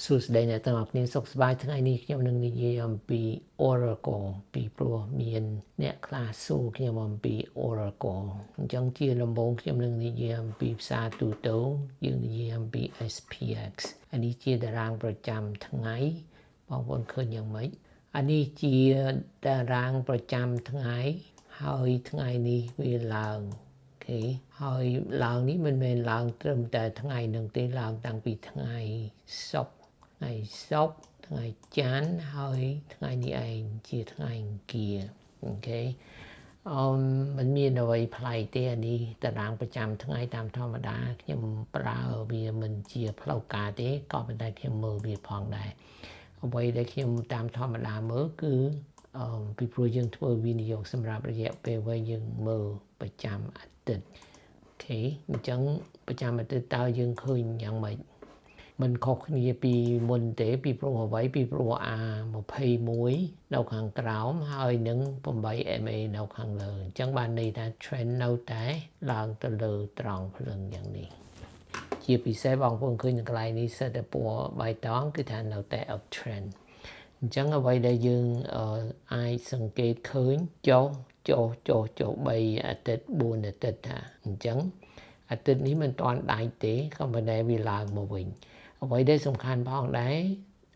សួស្តីអ្នកទាំងអស់គ្នាសុខសប្បាយថ្ងៃនេះខ្ញុំនឹងនិយាយអំពី Oracle ពីព្រោះមានអ្នកខ្លះសួរខ្ញុំអំពី Oracle អញ្ចឹងជាដំបូងខ្ញុំនឹងនិយាយអំពីភាសាទូទៅយើងនិយាយអំពី SPX អានេះជាតារាងប្រចាំថ្ងៃបងប្អូនឃើញយ៉ាងម៉េចអានេះជាតារាងប្រចាំថ្ងៃហើយថ្ងៃនេះវាឡើងហើយឡើងនេះមិនមែនឡើងត្រឹមតែថ្ងៃនឹងទេឡើងតាំងពីថ្ងៃសុក្រថ្ងៃច័ន្ទហើយថ្ងៃនេះឯងជាថ្ងៃអង្គារអូខេมันមានអ្វីប្លែកទេអានេះតារាងប្រចាំថ្ងៃតាមធម្មតាខ្ញុំប្រើវាមិនជាផ្លូវការទេក៏ប៉ុន្តែខ្ញុំមើលវាផងដែរអ្វីដែលខ្ញុំតាមធម្មតាមើលគឺពីព្រោះយើងធ្វើវិនិយោគសម្រាប់រយៈពេលវែងយើងមើលប្រចាំអាទិត្យអូខេអញ្ចឹងប្រចាំអាទិត្យតើយើងឃើញយ៉ាងម៉េចមិនខុសគ្នាពីមុនទេពីព្រោះអ្វីពីព្រោះ A21 នៅខាងក្រោមហើយនឹង 8MA នៅខាងលើអញ្ចឹងបានន័យថា trend នៅតែឡើងទៅលើត្រង់ភ្លឹងយ៉ាងនេះជាពិសេសបងប្អូនឃើញនៅកន្លែងនេះសិតតែពណ៌បៃតងគឺថានៅតែ uptrend អញ្ចឹងអ្វីដែលយើងអាចសង្កេតឃើញចុះ3អាទិត្យ4អាទិត្យថាអញ្ចឹងអាទិត្យនេះមិនទាន់ដាច់ទេក៏ប៉ុន្តែវាឡើងមកវិញអ្វីដែលសំខាន់ផងដែរ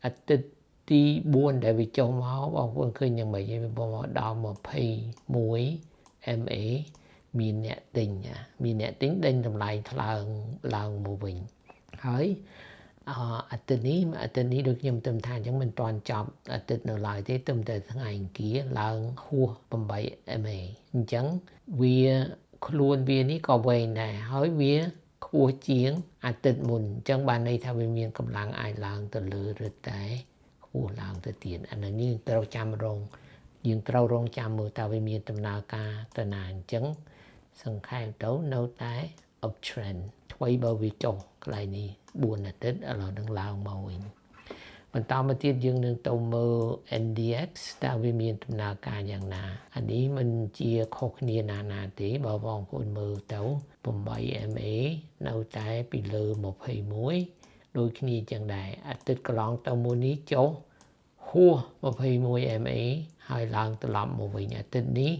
អាទិត្យទី4ដែលវាចុះមកបងប្អូនឃើញយ៉ាងម៉េចវាមកដល់ 21MA មានអ្នកទិញដេញតម្លៃថ្លើងឡើងមកវិញហើយអាទិត្យនេះដូចខ្ញុំទំថាអញ្ចឹងមិនទាន់ចប់អាទិត្យនៅឡើយទេត្រឹមតែថ្ងៃអង្គារឡើងហួស 8MA អញ្ចឹងវាខ្លួនវានេះក៏វែងដែរហើយវាខ្ពស់ជាងអាទិត្យមុនអញ្ចឹងបានន័យថាវាមានកម្លាំងអាចឡើងទៅលើឬតែខ្ពស់ឡើងទៅទៀតអានេះយើងត្រូវរងចាំមើលតើវាមានដំណើរការទៅណាអញ្ចឹងសង្ខេបទៅនៅតែ uptrend ថ្មីបើវាចុះកន្លែងនេះ4អាទិត្យឥឡូវនឹងឡើងមកវិញបន្តមកទៀតយើងនឹងទៅមើល NDX តើវាមានដំណើរការយ៉ាងណាអានេះមិនជាខុសគ្នាណាទេបើបងប្អូនមើលទៅ 8MA នៅតែពីលើ21ដូចគ្នាចឹងដែរអាទិត្យកន្លងទៅមួយនេះចុះហួស 21MA ហើយឡើងត្រឡប់មកវិញអាទិត្យនេះ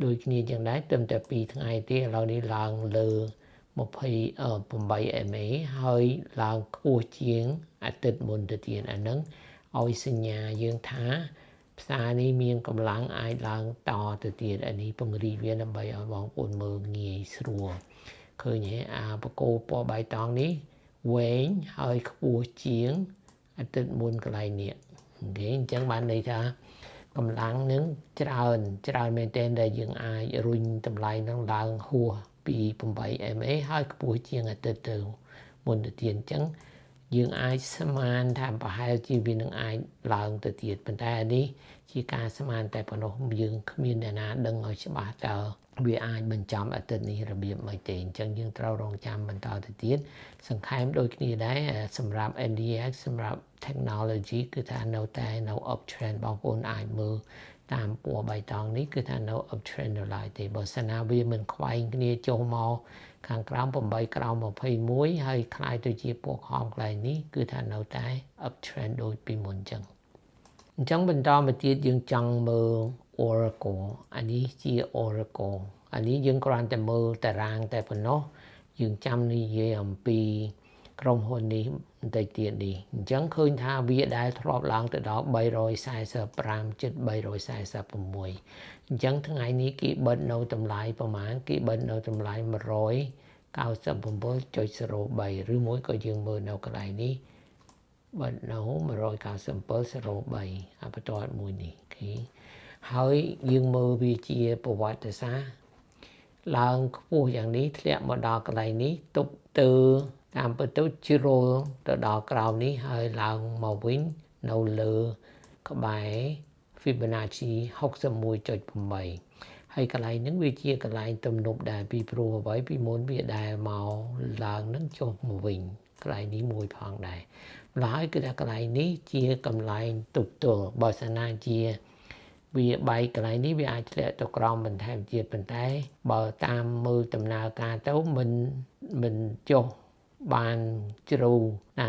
ដូចគ្នាចឹងដែរត្រឹមតែ2ថ្ងៃទេឥឡូវនេះឡើងលើ28MA ហើយឡើងខ្ពស់ជាងអាទិត្យមុនទៅទៀតអាហ្នឹងឲ្យសញ្ញាយើងថាផ្សារនេះមានកម្លាំងអាចឡើងតទៅទៀតអានេះពង្រីកវាដើម្បីឲ្យបងប្អូនមើលងាយស្រួលឃើញទេបកគោពណ៌បៃតងនេះវែងហើយខ្ពស់ជាងអាទិត្យមុនកន្លែងនេះអូខេអញ្ចឹងបានន័យថាកម្លាំងនឹងច្រើនមែនទែនដែលយើងអាចរុញតម្លៃនឹងឡើងហួសពី 8MA ហើយខ្ពស់ជាងអាទិត្យទៅមុនទៅទៀតអញ្ចឹងយើងអាចស្មានថាប្រហែលជាវានឹងអាចឡើងទៅទៀតប៉ុន្តែអានេះជាការស្មានតែប៉ុណ្ណោះយើងគ្មានអ្នកណាដឹងឲ្យច្បាស់តើវាអាចបញ្ចំអាទិត្យនេះរបៀបមិនទេអញ្ចឹងយើងត្រូវរងចាំបន្តទៅទៀតសង្ខេបដូចគ្នាដែរសម្រាប់ NDX សម្រាប់ technology គឺថានៅតែ uptrend បងប្អូនអាចមើលតាមពណ៌បៃតងនេះគឺថានៅ uptrend នៅឡើយទេបើសិនណាវាមិនខ្វែងគ្នាចុះមកខាងក្រោម8ក្រោម21ហើយคล้ายទៅជាពណ៌ខំកន្លែងនេះគឺថានៅតែ uptrend ដូចពីមុនអញ្ចឹងបន្តមកទៀតយើងចង់មើល Oracle អានេះជា Oracle អានេះយើងគ្រាន់តែមើលតារាងតែប៉ុណ្ណោះយើងចាំនិយាយអំពីក្រុមហ៊ុននេះបន្តិចទៀតនេះអញ្ចឹងឃើញថាវាដែលធ្លាប់ឡើងទៅដល់345 ជិត346អញ្ចឹងថ្ងៃនេះគេបិទនៅតម្លៃប្រហែលគេបិទនៅតម្លៃ197.03 ឬមួយក៏យើងមើលនៅកន្លែងនេះបិទនៅ 197.03 បន្ទាត់មួយនេះគេហើយយើងមើលវាជាប្រវត្តិសាស្ត្រឡើងខ្ពស់យ៉ាងនេះធ្លាក់មកដល់កន្លែងនេះទប់ទៅតាមពិតទៅជ្រុលទៅដល់ក្រោមនេះហើយឡើងមកវិញនៅលើក្បែរ Fibonacci 61.8 ហើយកន្លែងហ្នឹងវាជាកន្លែងទំនប់ដែរពីព្រោះអ្វីពីមុនវាដែលមកឡើងហ្នឹងចុះមកវិញកន្លែងនេះមួយផងដែរម្ល៉េះហើយគឺថាកន្លែងនេះជាកន្លែងទប់ទល់បើសិនណាជាវាបែកកន្លែងនេះវាអាចធ្លាក់ទៅក្រោមបន្ថែមទៀតប៉ុន្តែបើតាមមើលដំណើរការទៅមិនចុះ បានជ្រៅ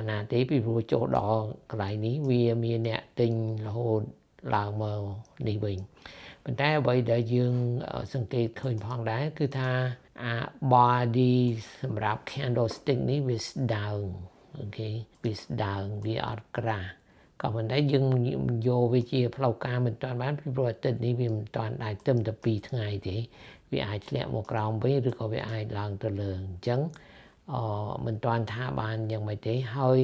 ណាទេពីព្រោះចូលដល់កន្លែងនេះវាមានអ្នកទិញរហូតឡើងមកនេះវិញប៉ុន្តែអ្វីដែលយើងសង្កេតឃើញផងដែរគឺថាអា body សម្រាប់ candlestick នេះវាស្ដើងអូខេវាស្ដើងវាអត់ក្រាស់ក៏ប៉ុន្តែយើងយកវាជាផ្លូវការមិនទាន់បានពីព្រោះអាទិត្យនេះវាមិនទាន់ដែរត្រឹមតែ2ថ្ងៃទេវាអាចធ្លាក់មកក្រោមវិញឬក៏វាអាចឡើងទៅលើអញ្ចឹងមិនទាន់ថាបានយ៉ាងម៉េចទេហើយ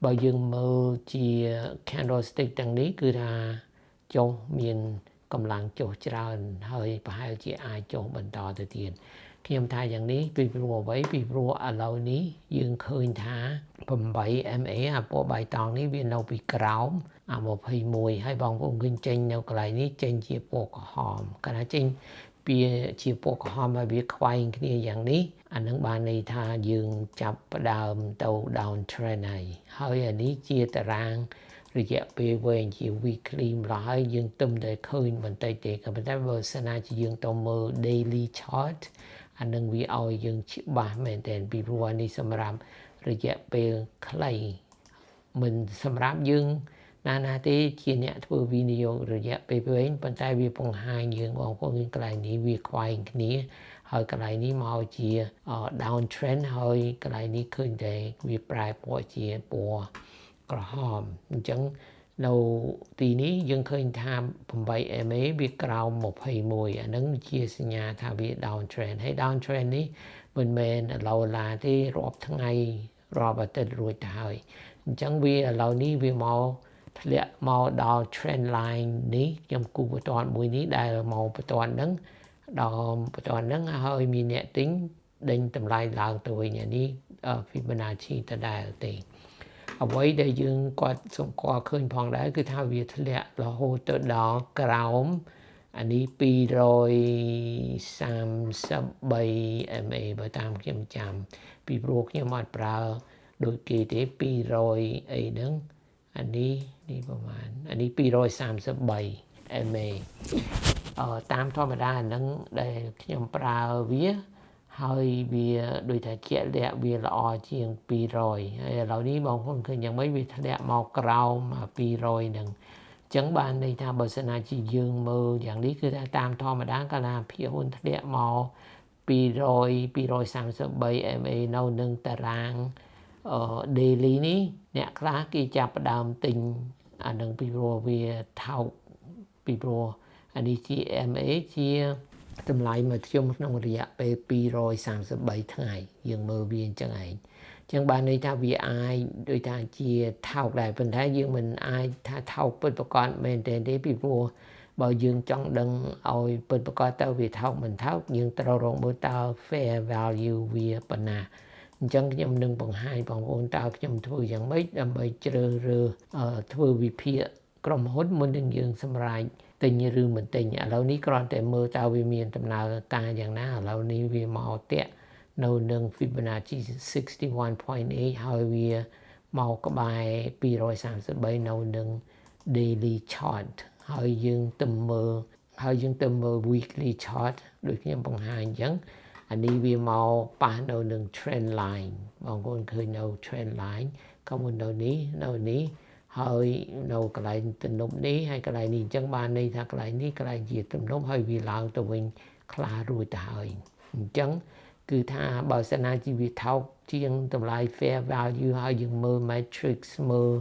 បើយើងមើលជា candlestick ទាំងនេះគឺថាចុះមានកម្លាំងចុះច្រើនហើយប្រហែលជាអាចចុះបន្តទៅទៀតខ្ញុំថាយ៉ាងនេះពីព្រោះអ្វីពីព្រោះឥឡូវនេះយើងឃើញថា8 MA អាពណ៌បៃតងនេះវានៅពីក្រោមអា21ហើយបងប្អូនឃើញចេញនៅកន្លែងនេះចេញជាពណ៌ក្រហមកាលណាចេញពីជាពណ៌ក្រហមហើយវាខ្វែងគ្នាយ៉ាងនេះអានឹងបានន័យថាយើងចាប់ផ្ដើមទៅ down trend ហើយអានេះជាតារាងរយៈពេលវែងជា weekly ម្ល៉េះហើយយើងទំតែឃើញបន្តិចទេក៏ប៉ុន្តែបើសិនណាជាយើងទៅមើល daily chart អានឹងវាឲ្យយើងច្បាស់មែនទែនពីព្រោះនេះសម្រាប់រយៈពេលខ្លីមិនសម្រាប់យើងណាទេជាអ្នកធ្វើវិនិយោគរយៈពេលវែងប៉ុន្តែវាបង្ហាញយើងបងប្អូនកន្លែងនេះវាខ្វែងគ្នាហើយកន្លែងនេះមកជា down trend ហើយកន្លែងនេះឃើញតែវាប្រែពណ៌ជាពណ៌ក្រហមអញ្ចឹងនៅទីនេះយើងឃើញថា 8MA វាក្រោម21អានឹងជាសញ្ញាថាវា down trend ហើយ down trend នេះមិនមែនឥឡូវឡាទេរាប់ថ្ងៃរាប់អាទិត្យរួចទៅហើយអញ្ចឹងវាឥឡូវនេះវាមកធ្លាក់មកដល់ trend line នេះខ្ញុំគូបន្ទាត់មួយនេះដែលមកបន្ទាត់ហ្នឹងដល់បន្ទាត់ហ្នឹងហើយមានអ្នកទិញដេញតម្លៃឡើងទៅវិញអានេះ Fibonacci ដដែលទេអ្វីដែលយើងគាត់សម្គាល់ឃើញផងដែរគឺថាវាធ្លាក់រហូតទៅដល់ក្រោមអានេះ233 MA បើតាមខ្ញុំចាំពីព្រោះខ្ញុំអត់ប្រើដូចគេទេ200អីហ្នឹងអានេះប្រហែលអានេះ233 MA តាមធម្មតាហ្នឹងដែលខ្ញុំប្រើវាហើយវាដូចថាជាក់លាក់វាល្អជាង200ហើយឥឡូវនេះបងប្អូនឃើញយ៉ាងម៉េចវាធ្លាក់មកក្រោម200ហ្នឹងអញ្ចឹងបានន័យថាបើសិនណាជាយើងមើលយ៉ាងនេះគឺថាតាមធម្មតាកាលណាភាគហ៊ុនធ្លាក់មក233 MA នៅនឹងតារាងdaily នេះអ្នកខ្លះគេចាប់ផ្ដើមទិញអានឹងពីព្រោះវាថោកពីព្រោះអានេះជា MA ជាតម្លៃមធ្យមក្នុងរយៈពេល233ថ្ងៃយើងមើលវាអញ្ចឹងឯងអញ្ចឹងបានន័យថាវាអាចដូចថាជាថោកដែរប៉ុន្តែយើងមិនអាចថាថោកពិតប្រាកដមែនទេពីព្រោះបើយើងចង់ដឹងឲ្យពិតប្រាកដទៅវាថោកមិនថោកយើងត្រូវរកមើលតើ fair value វាប៉ុណ្ណាអញ្ចឹងខ្ញុំនឹងបង្ហាញបងប្អូនតើខ្ញុំធ្វើយ៉ាងម៉េចដើម្បីជ្រើសរើសធ្វើវិភាគក្រុមហ៊ុនមុននឹងយើងសម្រេចទិញឬមិនទិញឥឡូវនេះគ្រាន់តែមើលតើវាមានដំណើរការយ៉ាងណាឥឡូវនេះវាមកតាក់នៅនឹង Fibonacci 61.8 ហើយវាមកក្បែរ233នៅនឹង daily chart ហើយយើងទៅមើល weekly chart ដូចខ្ញុំបង្ហាញអញ្ចឹងអានេះវាមកប៉ះនៅនឹង trend line បងប្អូនឃើញនៅ trend line ក៏មុននៅនេះហើយនៅកន្លែងទំនប់នេះហើយកន្លែងនេះអញ្ចឹងបានន័យថាកន្លែងនេះកន្លែងជាទំនប់ហើយវាឡើងទៅវិញខ្លះរួចទៅហើយអញ្ចឹងគឺថាបើសិនណាជីវិតថោកជាងតម្លៃ fair value ហើយយើងមើល matrix មើល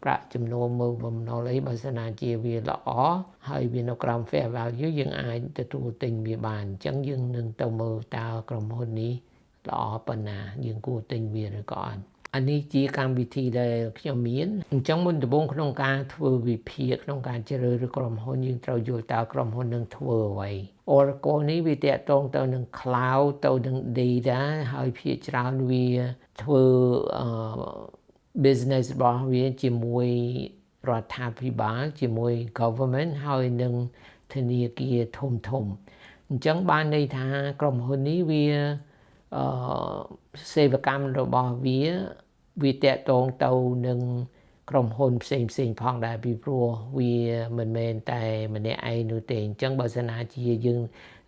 ប្រាក់ចំណូលមើលបំណុលអីបើសិនណាជាវាល្អហើយវានៅក្រោម fair value យើងអាចទទួលទិញវាបានអញ្ចឹងយើងនឹងទៅមើលតើក្រុមហ៊ុននេះល្អប៉ុណ្ណាយើងគួរទិញវាឬក៏អត់អានេះជាកម្មវិធីដែលខ្ញុំមានអញ្ចឹងមុនដំបូងក្នុងការធ្វើវិភាគក្នុងការជ្រើសរើសក្រុមហ៊ុនយើងត្រូវយល់តើក្រុមហ៊ុននឹងធ្វើអ្វី Oracle នេះវាតាក់ទងទៅនឹង cloud ទៅនឹង data ហើយភាគច្រើនវាធ្វើ business របស់វាជាមួយរដ្ឋាភិបាលជាមួយ government ហើយនឹងធនាគារធំអញ្ចឹងបានន័យថាក្រុមហ៊ុននេះវាសេវាកម្មរបស់វាតាក់ទងទៅនឹងក្រុមហ៊ុនផ្សេងផងដែរពីព្រោះវាមិនមែនតែម្នាក់ឯងនោះទេអញ្ចឹងបើសិនណាជាយើង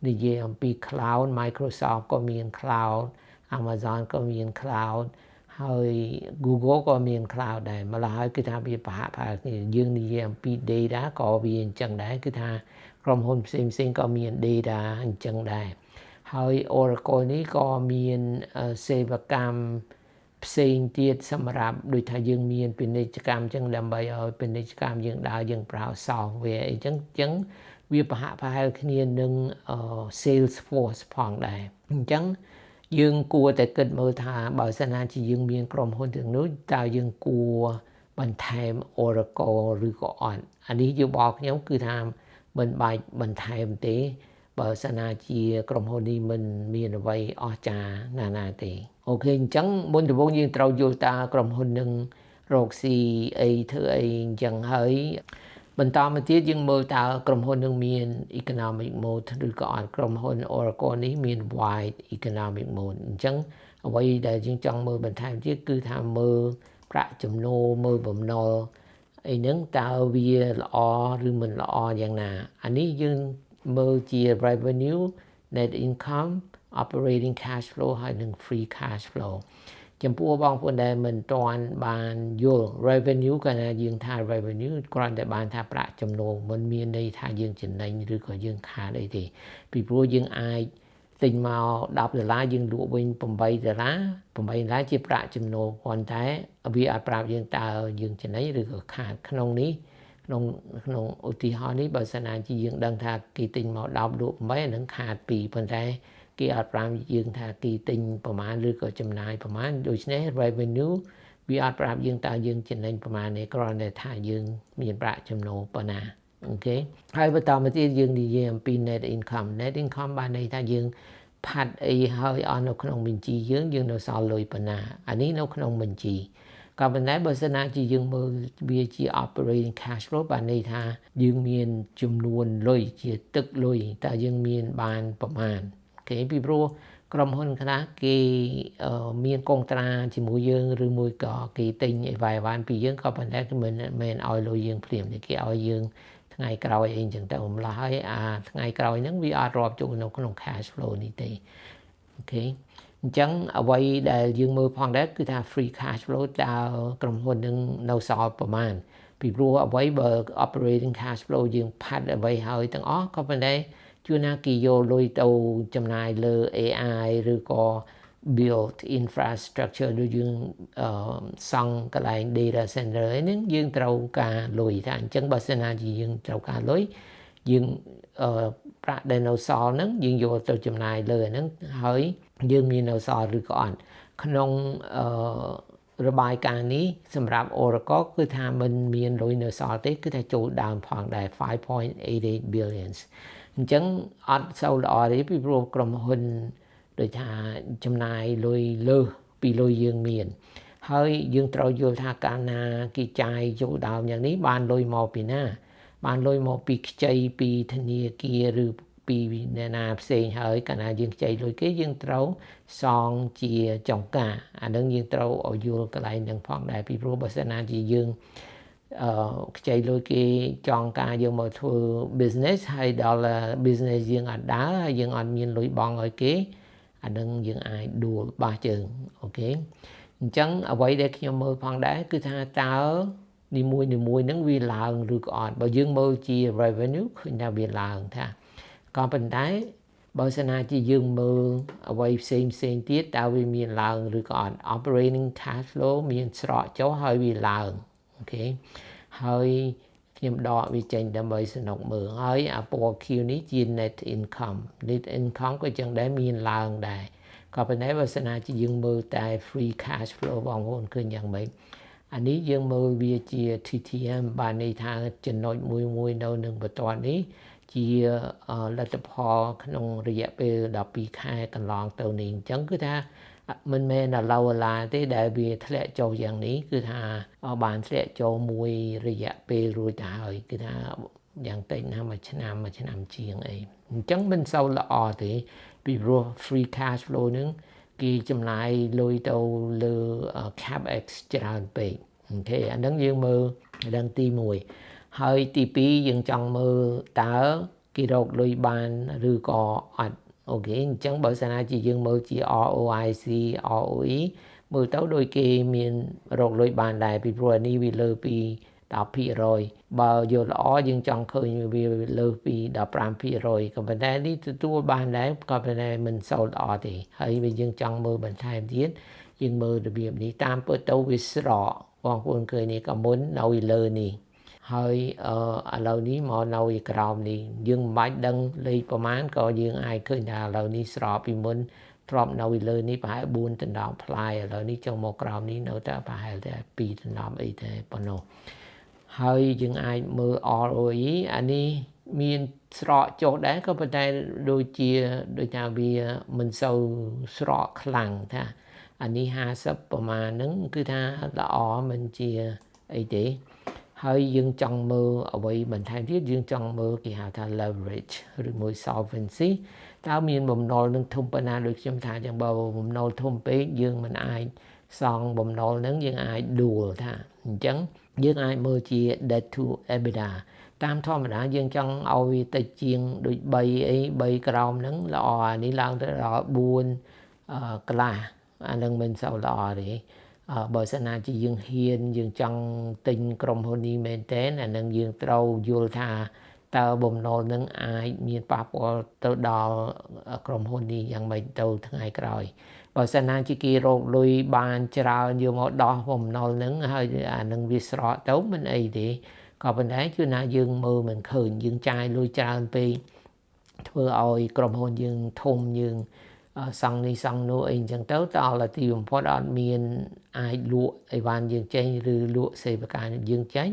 និយាយអំពី cloud Microsoft ក៏មាន cloud Amazon ក៏មាន cloud ហើយ Google ក៏មាន cloud ដែរម្ល៉េះហើយគឺថាវាប្រហាក់ប្រហែលគ្នាយើងនិយាយអំពី data ក៏វាអញ្ចឹងដែរគឺថាក្រុមហ៊ុនផ្សេងក៏មាន data អញ្ចឹងដែរហើយ Oracle នេះក៏មានសេវាកម្មផ្សេងទៀតសម្រាប់ដូចថាយើងមានពាណិជ្ជកម្មអញ្ចឹងដើម្បីឲ្យពាណិជ្ជកម្មយើងដើរយើងប្រើ software អីចឹងវាប្រហាក់ប្រហែលគ្នានឹង Salesforce ផងដែរអញ្ចឹងយើងគួរតែគិតមើលថាបើសិនណាជាយើងមានក្រុមហ៊ុនទាំងនោះតើយើងគួរបន្ថែម Oracle ឬក៏អត់អានេះយោបល់ខ្ញុំគឺថាមិនបាច់បន្ថែមទេបើសិនណាជាក្រុមហ៊ុននេះមិនមានអ្វីអស្ចារ្យណាទេអូខេអញ្ចឹងមុនដំបូងយើងត្រូវយល់តើក្រុមហ៊ុននឹងរកស៊ីអីធ្វើអីអញ្ចឹងហើយបន្តមកទៀតយើងមើលតើក្រុមហ៊ុននឹងមាន economic mode ឬក៏អត់ក្រុមហ៊ុន Oracle នេះមាន wide economic mode អញ្ចឹងអ្វីដែលយើងចង់មើលបន្ថែមទៀតគឺថាមើលប្រាក់ចំណូលមើលបំណុលអីហ្នឹងតើវាល្អឬមិនល្អយ៉ាងណាអានេះយើងមើលជា revenue net income operating cash flow ហើយនិង free cash flow ចំពោះបងប្អូនដែលមិនទាន់បានយល់ revenue កាលណាយើងថា revenue គ្រាន់តែបានថាប្រាក់ចំណូលមិនមានន័យថាយើងចំណេញឬក៏យើងខាតអីទេពីព្រោះយើងអាចទិញមក$10យើងលក់វិញ$8ជាប្រាក់ចំណូលប៉ុន្តែវាអាចប្រាប់យើងតើយើងចំណេញឬក៏ខាតក្នុងឧទាហរណ៍នេះបើសិនណាជាយើងដឹងថាគេទិញមក10លក់8អានឹងខាត2ប៉ុន្តែគេអត់ប្រាប់យើងថាគេទិញប្រមាណឬក៏ចំណាយប្រមាណដូច្នេះ revenue វាអត់ប្រាប់យើងតើយើងចំណេញប្រមាណនេះគ្រាន់តែថាយើងមានប្រាក់ចំណូលប៉ុណ្ណាអូខេហើយបន្តមកទៀតយើងនិយាយអំពី net income បានន័យថាយើងផាត់អីហើយអស់នៅក្នុងបញ្ជីយើងនៅសល់លុយប៉ុណ្ណាអានេះនៅក្នុងបញ្ជីក៏ប៉ុន្តែបើសិនណាជាយើងមើលវាជា operating cash flow បានន័យថាយើងមានចំនួនលុយជាទឹកលុយតើយើងមានបានប្រមាណអូខេពីព្រោះក្រុមហ៊ុនខ្លះគេមានកងត្រាជាមួយយើងឬមួយក៏គេទិញអីវាយវ៉ាន់ពីយើងក៏ប៉ុន្តែគឺមិនមែនឲ្យលុយយើងភ្លាមទេគេឲ្យយើងថ្ងៃក្រោយអីចឹងទៅម្ល៉េះហើយថ្ងៃក្រោយហ្នឹងវាអត់រាប់ចូលនៅក្នុង cash flow នេះទេអូខេអញ្ចឹងអ្វីដែលយើងមើលផងដែរគឺថា free cash flow តើក្រុមហ៊ុននឹងនៅសល់ប្រមាណពីព្រោះអ្វីបើ operating cash flow យើងផាត់អ្វីហើយទាំងអស់ក៏ប៉ុន្តែជួនណាគេយកលុយទៅចំណាយលើ AI ឬក៏ build infrastructure ដូចយើងសង់កន្លែង data center ហ្នឹងយើងត្រូវការលុយថាអញ្ចឹងបើសិនណាជាយើងត្រូវការលុយយើងប្រាក់ដែលនៅសល់ហ្នឹងយើងយកទៅចំណាយលើហ្នឹងហើយយើងមាននៅសល់ឬក៏អត់ក្នុងរបាយការណ៍នេះសម្រាប់ Oracle គឺថាមិនមានលុយនៅសល់ទេគឺថាចូលដើមផងដែរ 5.88 billion អញ្ចឹងអត់សូវល្អទេពីព្រោះក្រុមហ៊ុនដូចថាចំណាយលុយលើសពីលុយយើងមានហើយយើងត្រូវយល់ថាកាលណាគេចាយចូលដើមយ៉ាងនេះបានលុយមកពីណាបានលុយមកពីខ្ចីពីធនាគារឬពីអ្នកណាផ្សេងហើយកាលណាយើងខ្ចីលុយគេយើងត្រូវសងជាចុងការអានឹងយើងត្រូវឲ្យយល់កន្លែងហ្នឹងផងដែរពីព្រោះបើសិនណាជាយើងខ្ចីលុយគេចង់ការយកមកធ្វើ business ហើយដល់ business យើងអត់ដើរហើយយើងអត់មានលុយបង់ឲ្យគេអានឹងយើងអាចដួលបាសជើងអូខេអញ្ចឹងអ្វីដែលខ្ញុំមើលផងដែរគឺថាតើនីមួយហ្នឹងវាឡើងឬក៏អត់បើយើងមើលជា revenue ឃើញថាវាឡើងថាក៏ប៉ុន្តែបើសិនណាជាយើងមើលអ្វីផ្សេងទៀតតើវាមានឡើងឬក៏អត់ operating cash flow មានស្រកចុះហើយវាឡើងអូខេហើយខ្ញុំដកវាចេញដើម្បីសនុកមើលហើយអាពណ៌ខៀវនេះជា net income ក៏ចឹងដែរមានឡើងដែរក៏ប៉ុន្តែបើសិនណាជាយើងមើលតែ free cash flow បងប្អូនឃើញយ៉ាងម៉េចអានេះយើងមើលវាជា TTM បានន័យថាចំណុចមួយនៅនឹងបន្ទាត់នេះជាលទ្ធផលក្នុងរយៈពេល12ខែកន្លងទៅនេះអញ្ចឹងគឺថាមិនមែនដល់ឡាទេដែលវាធ្លាក់ចុះយ៉ាងនេះគឺថាបានធ្លាក់ចុះមួយរយៈពេលរួចទៅហើយគឺថាយ៉ាងតិចណាស់មួយឆ្នាំជាងអីអញ្ចឹងមិនសូវល្អទេពីព្រោះ free cash flow នឹងគេចំណាយលុយទៅលើ capex ច្រើនពេកអូខេអាហ្នឹងយើងមើលដឹងទី1ហើយទី2យើងចង់មើលតើគេរកលុយបានឬក៏អត់អូខេអញ្ចឹងបើសិនណាជាយើងមើលជា ROIC ROE មើលទៅដូចគេមានរកលុយបានដែរពីព្រោះនេះវាលើពី10%បើយកល្អយើងចង់ឃើញវាលើពី15%ក៏ប៉ុន្តែនេះទទួលបានដែរក៏ប៉ុន្តែមិនសូវល្អទេហើយវាយើងចង់មើលបន្ថែមទៀតយើងមើលរបៀបនេះតាមពិតទៅវាស្រកបងប្អូនឃើញនេះក៏មុននៅលើនេះហើយឥឡូវនេះមកនៅឯក្រោមនេះយើងមិនបាច់ដឹងលេខប្រមាណក៏យើងអាចឃើញថាឥឡូវនេះស្រកពីមុនទ្របនៅលើនេះប្រហែល4ដណ្ដប់ផ្លាយឥឡូវនេះចុះមកក្រោមនេះនៅតែប្រហែលតែ2ដណ្ដប់អីតែប៉ុណ្ណោះហើយយើងអាចមើល ROE អានេះមានស្រកចុះដែរក៏ប៉ុន្តែដូចថាវាមិនសូវស្រកខ្លាំងថាអានេះ50ប្រមាណហ្នឹងគឺថាល្អមិនជាអីទេហើយយើងចង់មើលអ្វីបន្ថែមទៀតយើងចង់មើលគេហៅថា leverage ឬមួយ solvency តើមានបំណុលនឹងធំប៉ុណ្ណាដូចខ្ញុំថាចឹងបើបំណុលធំពេកយើងមិនអាចសងបំណុលហ្នឹងយើងអាចដួលថាអញ្ចឹងយើងអាចមើលជា debt to EBITDA តាមធម្មតាយើងចង់ឲ្យវាតិចជាងដូច3ក្រោមហ្នឹងល្អអានេះឡើងទៅដល់4កន្លះអានឹងមិនសូវល្អទេបើសិនណាជាយើងហ៊ានយើងចង់ទិញក្រុមហ៊ុននេះមែនទែនអានឹងយើងត្រូវយល់ថាតើបំណុលនឹងអាចមានប៉ះពាល់ទៅដល់ក្រុមហ៊ុននេះយ៉ាងម៉េចទៅថ្ងៃក្រោយបើសិនណាជាគេរកលុយបានច្រើនយកមកដោះបំណុលនឹងហើយអានឹងវាស្រកទៅមិនអីទេក៏ប៉ុន្តែគឺណាយើងមើលមិនឃើញយើងចាយលុយច្រើនពេកធ្វើឲ្យក្រុមហ៊ុនយើងធំយើងសង់នេះសង់នោះអីអញ្ចឹងទៅដល់ទីបំផុតអត់មានអាចលក់អីវ៉ាន់យើងចេញឬលក់សេវាកម្មយើងចេញ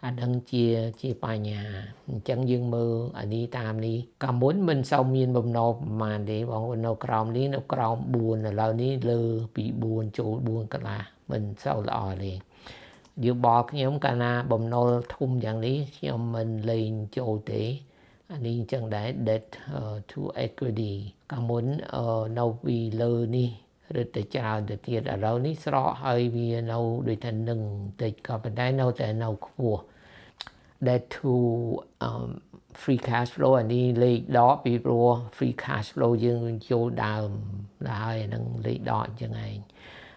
អានឹងជាបញ្ហាអញ្ចឹងយើងមើលអានេះតាមនេះកាលមុនមិនសូវមានបំណុលប្រមាណទេបងប្អូននៅក្រោមនេះនៅក្រោម4ឥឡូវនេះលើពី4ចូល4កន្លះមិនសូវល្អទេយោបល់ខ្ញុំកាលណាបំណុលធំយ៉ាងនេះខ្ញុំមិនលេងចូលទេអានេះអញ្ចឹងដែរ debt to equity កាលមុននៅពីលើនេះឬទៅច្រើនទៅទៀតឥឡូវនេះស្រកហើយវានៅដូចថានឹងតិចក៏ប៉ុន្តែនៅតែនៅខ្ពស់ debt to free cash flow អានេះលេខដកពីព្រោះ free cash flow យើងចូលដើមហើយនឹងលេខដកអញ្ចឹងឯង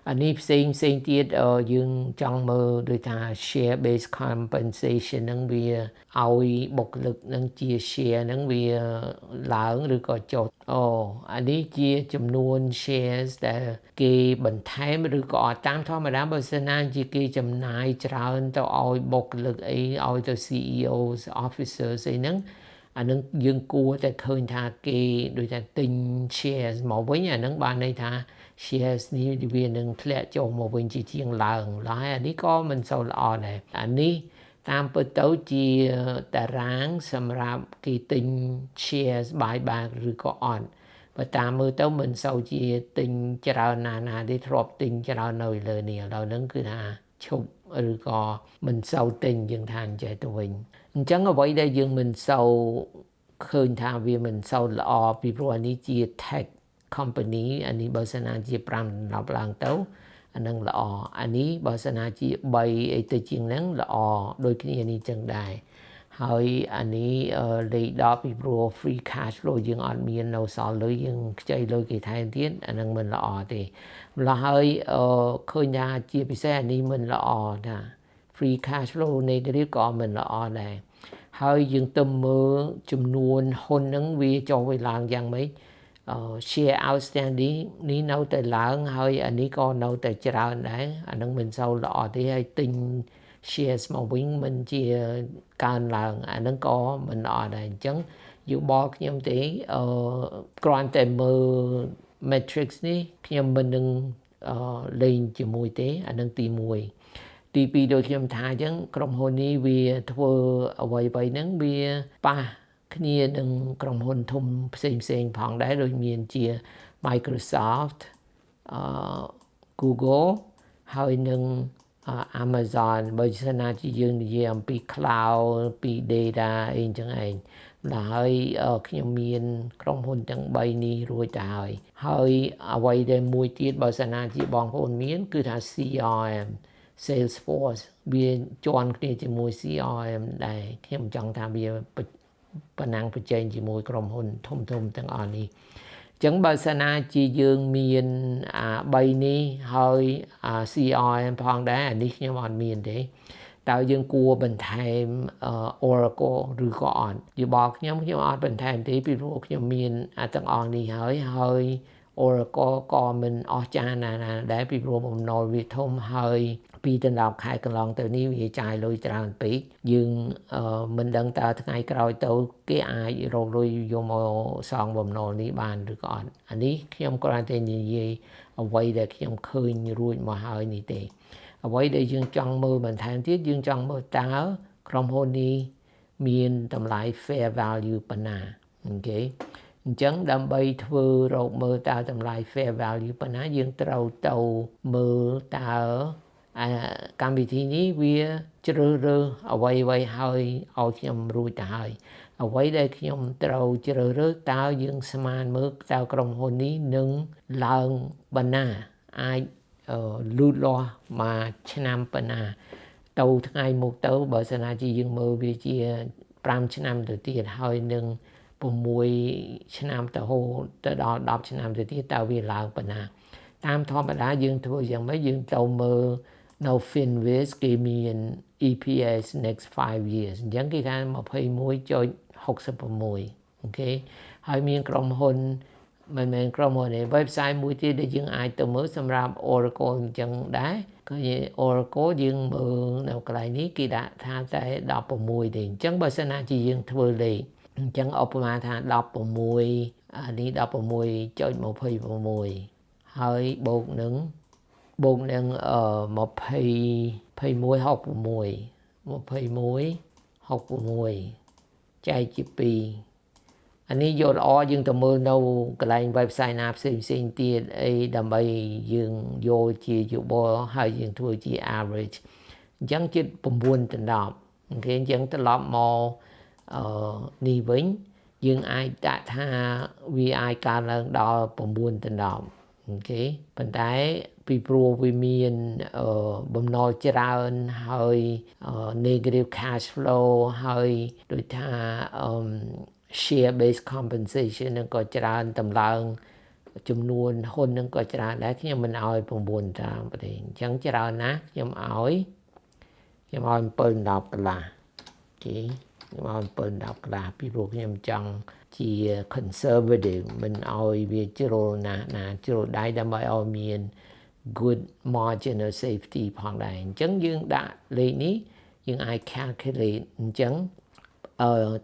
អានេះផ្សេងទៀតយើងចង់មើលដូចថា share based compensation នឹងវាឲ្យបុគ្គលិកនឹងជា share នឹងវាឡើងឬក៏ចុះអានេះជាចំនួន shares ដែលគេបន្ថែមឬក៏តាមធម្មតាបើសិនណាជាគេចំណាយច្រើនទៅឲ្យបុគ្គលិកអីឲ្យទៅ CEOs officers អីហ្នឹងអានឹងយើងគួរតែឃើញថាគេដូចថាទិញ shares មកវិញអានឹងបានន័យថា shares នេះវានឹងធ្លាក់ចុះមកវិញជាជាងឡើងហើយអានេះក៏មិនសូវល្អដែរអានេះតាមពិតទៅជាតារាងសម្រាប់គេទិញ shares buyback ឬក៏អត់បើតាមមើលទៅមិនសូវជាទិញច្រើនណាទេធ្លាប់ទិញច្រើននៅលើនេះឥឡូវហ្នឹងគឺថាឈប់ឬក៏មិនសូវទិញយើងថាអញ្ចឹងទៅវិញអញ្ចឹងអ្វីដែលយើងមិនសូវឃើញថាវាមិនសូវល្អពីព្រោះអានេះជា tech company អានេះបើសិនណាជា5 10ឡើងទៅអានឹងល្អអានេះបើសិនណាជា3អីទៅជាងហ្នឹងល្អដូចគ្នានេះចឹងដែរហើយអានេះលេខ10ពីព្រោះ free cash flow យើងអត់មាននៅសល់លុយយើងខ្ចីលុយគេថែមទៀតអានឹងមិនល្អទេម្ល៉េះហើយឃើញថាជាពិសេសអានេះមិនល្អថា free cash flow negative ក៏មិនល្អដែរហើយយើងទៅមើលចំនួនហ៊ុនហ្នឹងវាចុះវាឡើងយ៉ាងម៉េចshare outstanding នេះនៅតែឡើងហើយអានេះក៏នៅតែច្រើនដែរអានឹងមិនសូវល្អទេហើយទិញ shares មកវិញមិនជាកើនឡើងអានឹងក៏មិនល្អដែរអញ្ចឹងយោបល់ខ្ញុំទេគ្រាន់តែមើល matrix នេះខ្ញុំមិននឹងលេងជាមួយទេអានឹងទី1ទី2ដូចខ្ញុំថាអញ្ចឹងក្រុមហ៊ុននេះវាធ្វើអ្វីៗហ្នឹងវាប៉ះគ្នានឹងក្រុមហ៊ុនធំផ្សេងផងដែរដូចមានជា Microsoft Google ហើយនឹង Amazon បើសិនណាជាយើងនិយាយអំពី cloud ពី data អីចឹងឯងហើយខ្ញុំមានក្រុមហ៊ុនទាំង3នេះរួចទៅហើយអ្វីដែលមួយទៀតបើសិនណាជាបងប្អូនមានគឺថា CRM Salesforce វាជាន់គ្នាជាមួយ CRM ដែរខ្ញុំចង់ថាវាប៉ុណ្ណឹងប្រជែងជាមួយក្រុមហ៊ុនធំទាំងអស់នេះ ចឹងបើសិនណាជាយើងមាន3នេះហើយ CRM ផងដែរអានេះខ្ញុំអត់មានទេតើយើងគួរបន្ថែម Oracle ឬក៏អត់យោបល់ខ្ញុំអត់បន្ថែមទេពីព្រោះខ្ញុំមានទាំងអស់នេះហើយ Oracle ក៏មិនអស្ចារ្យណាស់ដែរពីព្រោះបំណុលវាធំហើយ2ដល់10ខែកន្លងទៅនេះវាចាយលុយច្រើនពេកយើងមិនដឹងតើថ្ងៃក្រោយទៅគេអាចរកលុយយកមកសងបំណុលនេះបានឬក៏អត់អានេះខ្ញុំគ្រាន់តែនិយាយអ្វីដែលខ្ញុំឃើញរួចមកហើយនេះទេអ្វីដែលយើងចង់មើលបន្ថែមទៀតយើងចង់មើលតើក្រុមហ៊ុននេះមានតម្លៃ fair value ប៉ុណ្ណាអូខេអញ្ចឹងដើម្បីធ្វើរកមើលតើតម្លៃ fair value ប៉ុណ្ណាយើងត្រូវទៅមើលតើកម្មវិធីនេះវាជ្រើសរើសអ្វីហើយឲ្យខ្ញុំរួចទៅហើយអ្វីដែលខ្ញុំត្រូវជ្រើសរើសតើយើងស្មានមើលតើក្រុមហ៊ុននេះនឹងឡើងបណ្ណាអាចលូតលាស់មួយឆ្នាំប៉ុណ្ណាទៅថ្ងៃមុខទៅបើសិនណាជាយើងមើលវាជា5ឆ្នាំទៅទៀតហើយនឹង6ឆ្នាំទៅហូតទៅដល់10ឆ្នាំទៅទៀតតើវាឡើងប៉ុណ្ណាតាមធម្មតាយើងធ្វើយ៉ាងម៉េចយើងទៅមើលនៅ Finviz គេមាន EPS next 5 years អញ្ចឹងគេថា 21.66 អូខេហើយមានក្រុមហ៊ុនមិនមែនក្រុមហ៊ុនទេ website មួយទៀតដែលយើងអាចទៅមើលសម្រាប់ Oracle អញ្ចឹងដែរគឺ Oracle យើងមើលនៅកន្លែងនេះគេដាក់ថាតែ16ទេអញ្ចឹងបើសិនណាជាយើងធ្វើលេខអញ្ចឹងឧបមាថា16អានេះ 16.26 ហើយបូកនឹង21ចែកជា2អានេះយកល្អយើងទៅមើលនៅកន្លែង website ណាផ្សេងទៀតអីដើម្បីយើងយកជាយោបល់ហើយយើងធ្វើជា average អញ្ចឹងជិត9ទៅ10អូខេអញ្ចឹងត្រឡប់មកនេះវិញយើងអាចដាក់ថាវាអាចកើតឡើងដល់9ទៅ10អូខេប៉ុន្តែពីព្រោះវាមានបំណុលច្រើនហើយ negative cash flow ហើយដូចថាshare based compensation នឹងក៏ច្រើនតម្លើងចំនួនហ៊ុននឹងក៏ច្រើនដែរខ្ញុំមិនឲ្យ9តាមទេអញ្ចឹងច្រើនណាស់ខ្ញុំឲ្យ7 10កន្លះអូខេខ្ញុំឲ្យ7 10កន្លះពីព្រោះខ្ញុំចង់ជា conservative មិនឲ្យវាជ្រុលណាជ្រុលដៃដើម្បីឲ្យមាន good margin of safety ផងដែរអញ្ចឹងយើងដាក់លេខនេះយើងអាច calculate អញ្ចឹង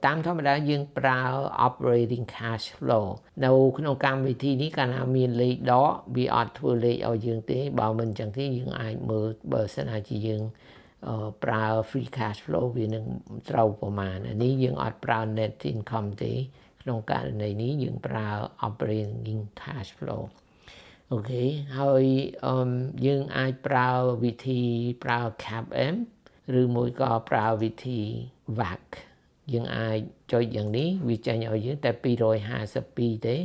តាមធម្មតាយើងប្រើ operating cash flow នៅក្នុងកម្មវិធីនេះកាលណាមានលេខដកវាអត់ធ្វើលេខឲ្យយើងទេបើមិនអញ្ចឹងទេយើងអាចមើលបើសិនណាជាយើងប្រើ free cash flow វានឹងត្រូវប្រមាណនេះយើងអត់ប្រើ net income ទេក្នុងករណីនេះយើងប្រើ operating cash flow អូខេហើយយើងអាចប្រើវិធីប្រើ CAPM ឬមួយក៏ប្រើវិធី VAC យើងអាចចុចយ៉ាងនេះវាចេញឲ្យយើងតែ252ទេ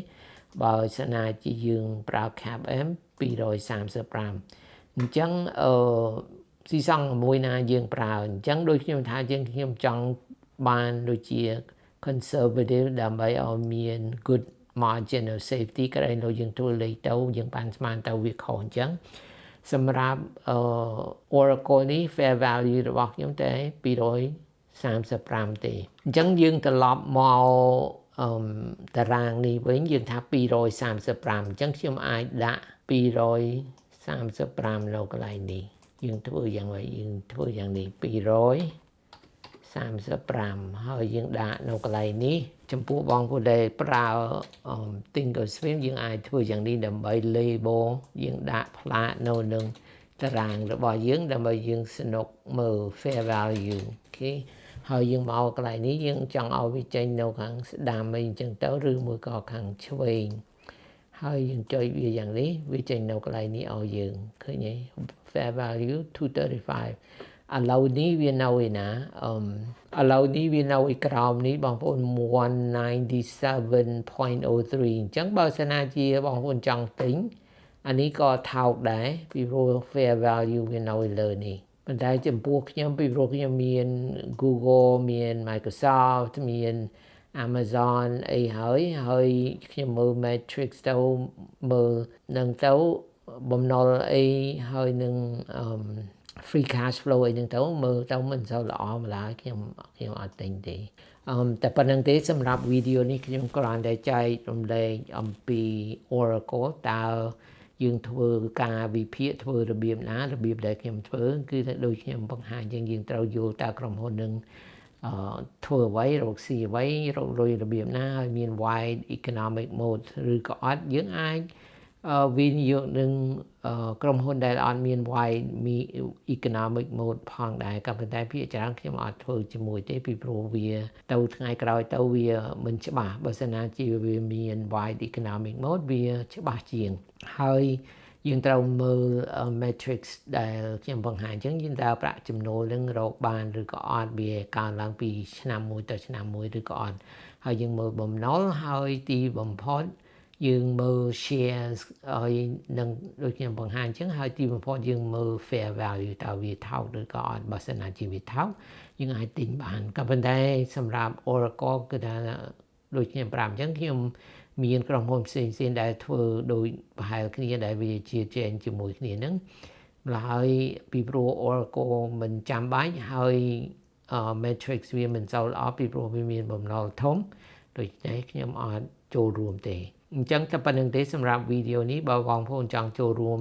បើសិនណាជាយើងប្រើ CAPM 235អញ្ចឹងស៊ីសងមួយណាយើងប្រើអញ្ចឹងដូចខ្ញុំថាខ្ញុំចង់បានដូចជា conservative ដើម្បីឲ្យមាន good margin of safety ក្រែងលោកយើងធ្វើលេខទៅយើងបានស្មានទៅវាខុសអញ្ចឹងសម្រាប់Oracle នេះ fair value របស់ខ្ញុំតែ235ទេអញ្ចឹងយើងត្រឡប់មកតារាងនេះវិញយើងថា235អញ្ចឹងខ្ញុំអាចដាក់235នៅកន្លែងនេះយើងធ្វើយ៉ាងម៉េចយើងធ្វើយ៉ាងនេះ235ហើយយើងដាក់នៅកន្លែងនេះចំពោះបងប្អូនដែលប្រើ Thinkorswim យើងអាចធ្វើយ៉ាងនេះដើម្បី label យើងដាក់ផ្លាកនៅនឹងតារាងរបស់យើងដើម្បីយើងสนุกមើល fair value អូខេហើយយើងមកកន្លែងនេះយើងចង់ឲ្យវាចេញនៅខាងស្ដាំអីអញ្ចឹងទៅឬមួយក៏ខាងឆ្វេងហើយយើងចុចវាយ៉ាងនេះវាចេញនៅកន្លែងនេះឲ្យយើងឃើញទេ fair value 235ឥឡូវនេះវានៅឯណាឥឡូវនេះវានៅឯក្រោមនេះបងប្អូន 197.03 អញ្ចឹងបើសិនណាជាបងប្អូនចង់ទិញអានេះក៏ថោកដែរពីព្រោះ fair value វានៅលើនេះប៉ុន្តែចំពោះខ្ញុំពីព្រោះខ្ញុំមាន Google មាន Microsoft មាន Amazon អីហើយខ្ញុំមើល Matrix ទៅមើលនឹងទៅបំណុលអីហើយនឹង free cash flow អីហ្នឹងទៅមើលទៅមិនសូវល្អម្ល៉េះខ្ញុំអត់ទិញទេតែប៉ុណ្្នឹងទេសម្រាប់វីដេអូនេះខ្ញុំគ្រាន់តែចែករំលែកអំពី Oracle តើយើងធ្វើការវិភាគធ្វើរបៀបណារបៀបដែលខ្ញុំធ្វើគឺថាដូចខ្ញុំបង្ហាញយើងត្រូវយល់តើក្រុមហ៊ុននឹងធ្វើអ្វីរកស៊ីអ្វីរកលុយរបៀបណាឲ្យមាន wide economic mode ឬក៏អត់យើងអាចវិនិយោគនឹងក្រុមហ៊ុនដែលអត់មាន wide economic mode ផងដែរក៏ប៉ុន្តែភាគច្រើនខ្ញុំអត់ធ្វើជាមួយទេពីព្រោះវាទៅថ្ងៃក្រោយទៅវាមិនច្បាស់បើសិនណាជាវាមាន wide economic mode វាច្បាស់ជាងហើយយើងត្រូវមើល matrix ដែលខ្ញុំបង្ហាញអញ្ចឹងយើងតើប្រាក់ចំណូលនឹងរកបានឬក៏អត់វាកើនឡើងពីឆ្នាំមួយទៅឆ្នាំមួយឬក៏អត់ហើយយើងមើលបំណុលហើយទីបំផុតយើងមើល shares ហើយនឹងដូចខ្ញុំបង្ហាញអញ្ចឹងហើយទីបំផុតយើងមើល fair value តើវាថោកឬក៏អត់បើសិនណាជាវាថោកយើងអាចទិញបានក៏ប៉ុន្តែសម្រាប់ Oracle គឺថាដូចខ្ញុំប្រាប់អញ្ចឹងខ្ញុំមានក្រុមហ៊ុនផ្សេងៗដែលធ្វើដោយប្រហែលគ្នាដែលវាជាជែងជាមួយគ្នាហ្នឹងហើយពីព្រោះ Oracle មិនចាំបាច់ហើយ matrix វាមិនសូវល្អពីព្រោះវាមានបំណុលធំដូច្នេះខ្ញុំអត់ចូលរួមទេអញ្ចឹងតែប៉ុណ្្នឹងទេសម្រាប់វីដេអូនេះបើបងប្អូនចង់ចូលរួម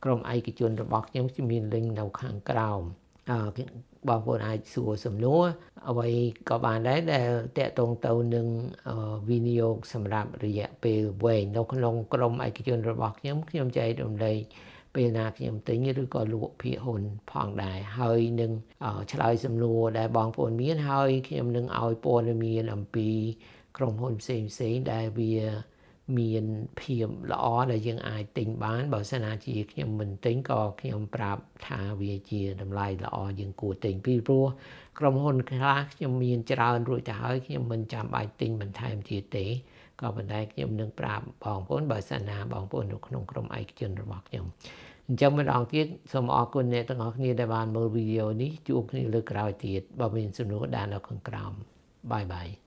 ក្រុមឯកជនរបស់ខ្ញុំមាន link នៅខាងក្រោមបងប្អូនអាចសួរសំណួរអ្វីក៏បានដែរដែលតកតងទៅនឹងវិនិយោគសម្រាប់រយៈពេលវែងនៅក្នុងក្រុមឯកជនរបស់ខ្ញុំចែករំលែកពេលណាខ្ញុំទិញឬក៏លក់ភាគហ៊ុនផងដែរហើយនឹងឆ្លើយសំណួរដែលបងប្អូនមានហើយខ្ញុំនឹងឲ្យព័ត៌មានអំពីក្រុមហ៊ុនផ្សេងដែលវាមានភាពល្អដែលយើងអាចទិញបានបើសិនណាជាខ្ញុំមិនទិញក៏ខ្ញុំប្រាប់ថាវាជាតម្លៃល្អយើងគួរទិញពីព្រោះក្រុមហ៊ុនខ្លះខ្ញុំមានច្រើនរួចទៅហើយខ្ញុំមិនចាំបាច់ទិញបន្ថែមទៀតទេក៏ប៉ុន្តែខ្ញុំនឹងប្រាប់បងប្អូនបើសិនណាបងប្អូននៅក្នុងក្រុមឯកជនរបស់ខ្ញុំអញ្ចឹងម្ដងទៀតសូមអរគុណអ្នកទាំងអស់គ្នាដែលបានមើលវីដេអូនេះជួបគ្នាលើកក្រោយទៀតបើមានសំណួរដាក់នៅខាងក្រោមបាយ